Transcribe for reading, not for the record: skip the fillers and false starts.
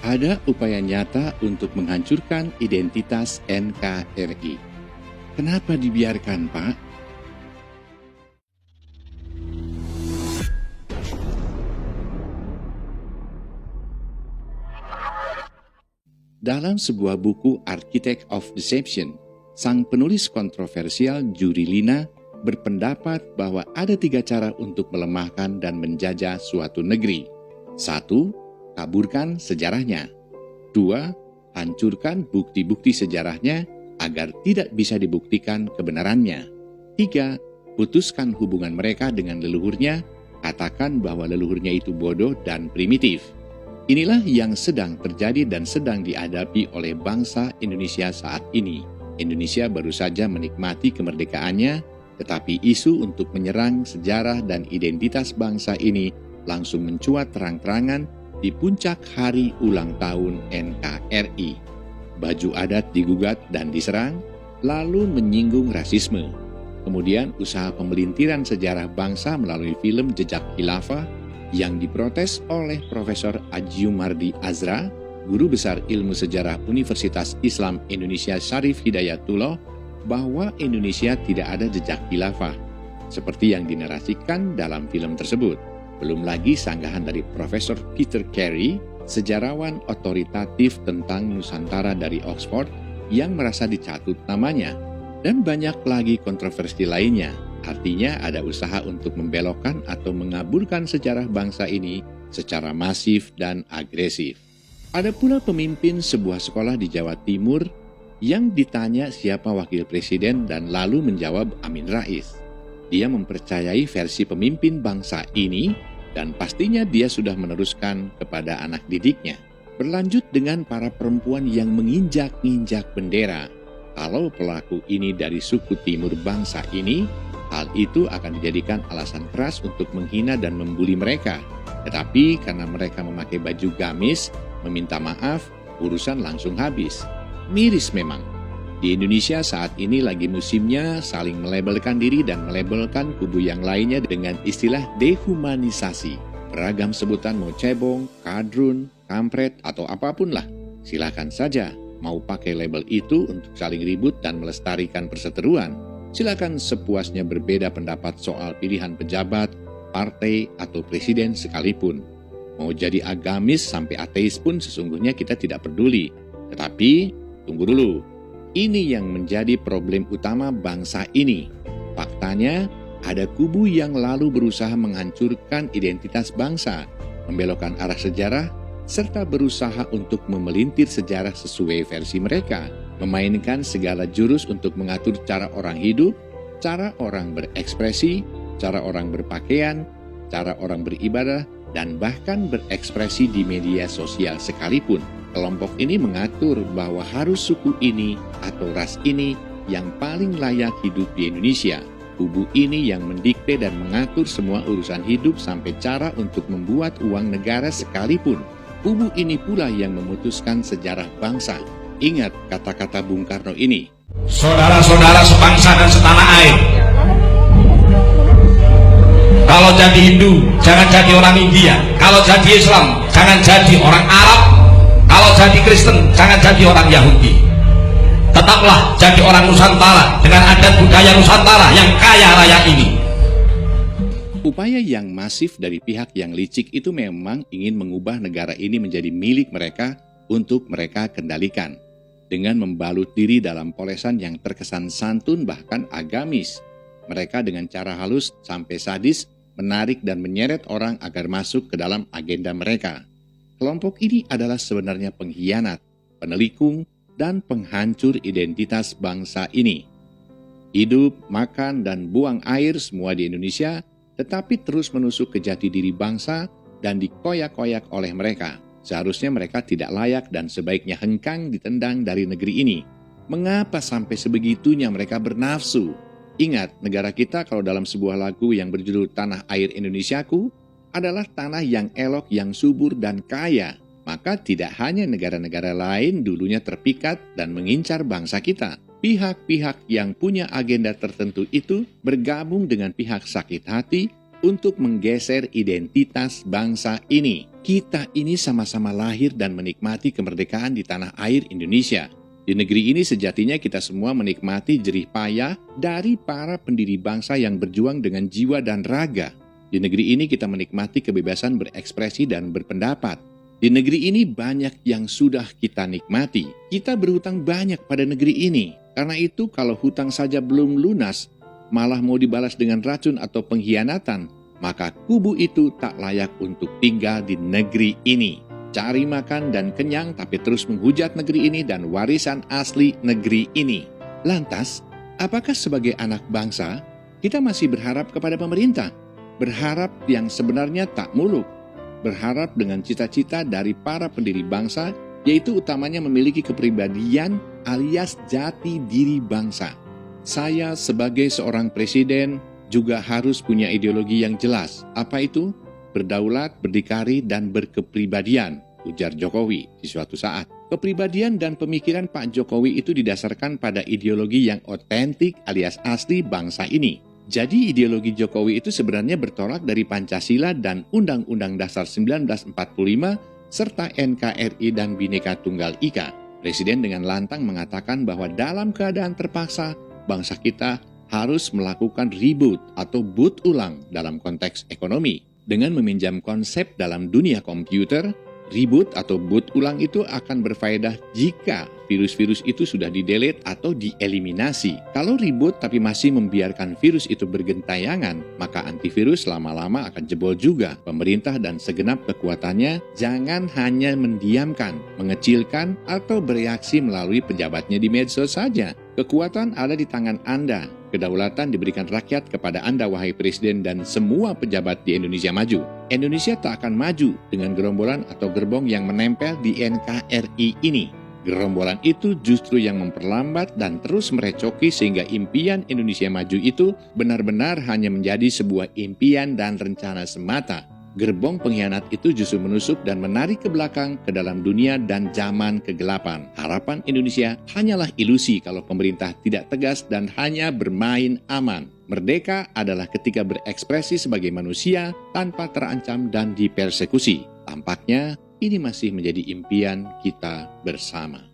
Ada upaya nyata untuk menghancurkan identitas NKRI. Kenapa dibiarkan, Pak? Dalam sebuah buku Architect of Deception, sang penulis kontroversial Juri Lina berpendapat bahwa ada 3 cara untuk melemahkan dan menjajah suatu negeri. 1. Kaburkan sejarahnya. 2. Hancurkan bukti-bukti sejarahnya agar tidak bisa dibuktikan kebenarannya. 3. Putuskan hubungan mereka dengan leluhurnya, katakan bahwa leluhurnya itu bodoh dan primitif. Inilah yang sedang terjadi dan sedang dihadapi oleh bangsa Indonesia saat ini. Indonesia baru saja menikmati kemerdekaannya, tetapi isu untuk menyerang sejarah dan identitas bangsa ini langsung mencuat terang-terangan di puncak hari ulang tahun NKRI. Baju adat digugat dan diserang, lalu menyinggung rasisme. Kemudian usaha pemelintiran sejarah bangsa melalui film Jejak Khilafah yang diprotes oleh Profesor Ajiumardi Azra, Guru Besar Ilmu Sejarah Universitas Islam Indonesia Syarif Hidayatullah, bahwa Indonesia tidak ada jejak khilafah, seperti yang dinarasikan dalam film tersebut. Belum lagi sanggahan dari Profesor Peter Carey, sejarawan otoritatif tentang Nusantara dari Oxford, yang merasa dicatut namanya. Dan banyak lagi kontroversi lainnya. Artinya ada usaha untuk membelokkan atau mengaburkan sejarah bangsa ini secara masif dan agresif. Ada pula pemimpin sebuah sekolah di Jawa Timur yang ditanya siapa wakil presiden dan lalu menjawab Amin Rais. Dia mempercayai versi pemimpin bangsa ini dan pastinya dia sudah meneruskan kepada anak didiknya. Berlanjut dengan para perempuan yang menginjak-injak bendera. Kalau pelaku ini dari suku timur bangsa ini, hal itu akan dijadikan alasan keras untuk menghina dan membuli mereka. Tetapi karena mereka memakai baju gamis, meminta maaf, urusan langsung habis. Miris memang. Di Indonesia saat ini lagi musimnya saling melabelkan diri dan melabelkan kubu yang lainnya dengan istilah dehumanisasi. Beragam sebutan mau cebong, kadrun, kampret, atau apapun lah. Silakan saja mau pakai label itu untuk saling ribut dan melestarikan perseteruan. Silakan sepuasnya berbeda pendapat soal pilihan pejabat, partai, atau presiden sekalipun. Mau jadi agamis sampai ateis pun sesungguhnya kita tidak peduli. Tetapi tunggu dulu, ini yang menjadi problem utama bangsa ini. Faktanya, ada kubu yang lalu berusaha menghancurkan identitas bangsa, membelokkan arah sejarah, serta berusaha untuk memelintir sejarah sesuai versi mereka, memainkan segala jurus untuk mengatur cara orang hidup, cara orang berekspresi, cara orang berpakaian, cara orang beribadah, dan bahkan berekspresi di media sosial sekalipun. Kelompok ini mengatur bahwa harus suku ini atau ras ini yang paling layak hidup di Indonesia. Kubu ini yang mendikte dan mengatur semua urusan hidup sampai cara untuk membuat uang negara sekalipun. Kubu ini pula yang memutuskan sejarah bangsa. Ingat kata-kata Bung Karno ini. Saudara-saudara sebangsa dan setanah air, kalau jadi Hindu jangan jadi orang India, kalau jadi Islam jangan jadi orang Arab, kalau jadi Kristen jangan jadi orang Yahudi. Tetaplah jadi orang Nusantara dengan adat budaya Nusantara yang kaya raya ini. Upaya yang masif dari pihak yang licik itu memang ingin mengubah negara ini menjadi milik mereka untuk mereka kendalikan. Dengan membalut diri dalam polesan yang terkesan santun bahkan agamis. Mereka dengan cara halus sampai sadis menarik dan menyeret orang agar masuk ke dalam agenda mereka. Kelompok ini adalah sebenarnya pengkhianat, penelikung, dan penghancur identitas bangsa ini. Hidup, makan, dan buang air semua di Indonesia, tetapi terus menusuk ke jati diri bangsa dan dikoyak-koyak oleh mereka. Seharusnya mereka tidak layak dan sebaiknya hengkang ditendang dari negeri ini. Mengapa sampai sebegitunya mereka bernafsu? Ingat, negara kita kalau dalam sebuah lagu yang berjudul Tanah Air Indonesiaku adalah tanah yang elok, yang subur dan kaya. Maka tidak hanya negara-negara lain dulunya terpikat dan mengincar bangsa kita. Pihak-pihak yang punya agenda tertentu itu bergabung dengan pihak sakit hati untuk menggeser identitas bangsa ini. Kita ini sama-sama lahir dan menikmati kemerdekaan di tanah air Indonesia. Di negeri ini sejatinya kita semua menikmati jerih payah dari para pendiri bangsa yang berjuang dengan jiwa dan raga. Di negeri ini kita menikmati kebebasan berekspresi dan berpendapat. Di negeri ini banyak yang sudah kita nikmati. Kita berhutang banyak pada negeri ini. Karena itu kalau hutang saja belum lunas, malah mau dibalas dengan racun atau pengkhianatan, maka kubu itu tak layak untuk tinggal di negeri ini. Cari makan dan kenyang tapi terus menghujat negeri ini dan warisan asli negeri ini. Lantas, apakah sebagai anak bangsa, kita masih berharap kepada pemerintah? Berharap yang sebenarnya tak muluk. Berharap dengan cita-cita dari para pendiri bangsa, yaitu utamanya memiliki kepribadian alias jati diri bangsa. Saya sebagai seorang presiden juga harus punya ideologi yang jelas. Apa itu? Berdaulat, berdikari, dan berkepribadian, ujar Jokowi di suatu saat. Kepribadian dan pemikiran Pak Jokowi itu didasarkan pada ideologi yang otentik alias asli bangsa ini. Jadi ideologi Jokowi itu sebenarnya bertolak dari Pancasila dan Undang-Undang Dasar 1945 serta NKRI dan Bhinneka Tunggal Ika. Presiden dengan lantang mengatakan bahwa dalam keadaan terpaksa, bangsa kita harus melakukan reboot atau boot ulang dalam konteks ekonomi. Dengan meminjam konsep dalam dunia komputer, reboot atau boot ulang itu akan berfaedah jika virus-virus itu sudah di-delete atau dieliminasi. Kalau reboot tapi masih membiarkan virus itu bergentayangan, maka antivirus lama-lama akan jebol juga. Pemerintah dan segenap kekuatannya jangan hanya mendiamkan, mengecilkan, atau bereaksi melalui pejabatnya di medsos saja. Kekuatan ada di tangan Anda. Kedaulatan diberikan rakyat kepada Anda, wahai Presiden dan semua pejabat di Indonesia Maju. Indonesia tak akan maju dengan gerombolan atau gerbong yang menempel di NKRI ini. Gerombolan itu justru yang memperlambat dan terus merecoki sehingga impian Indonesia Maju itu benar-benar hanya menjadi sebuah impian dan rencana semata. Gerbong pengkhianat itu justru menusuk dan menarik ke belakang ke dalam dunia dan zaman kegelapan. Harapan Indonesia hanyalah ilusi kalau pemerintah tidak tegas dan hanya bermain aman. Merdeka adalah ketika berekspresi sebagai manusia tanpa terancam dan dipersekusi. Tampaknya ini masih menjadi impian kita bersama.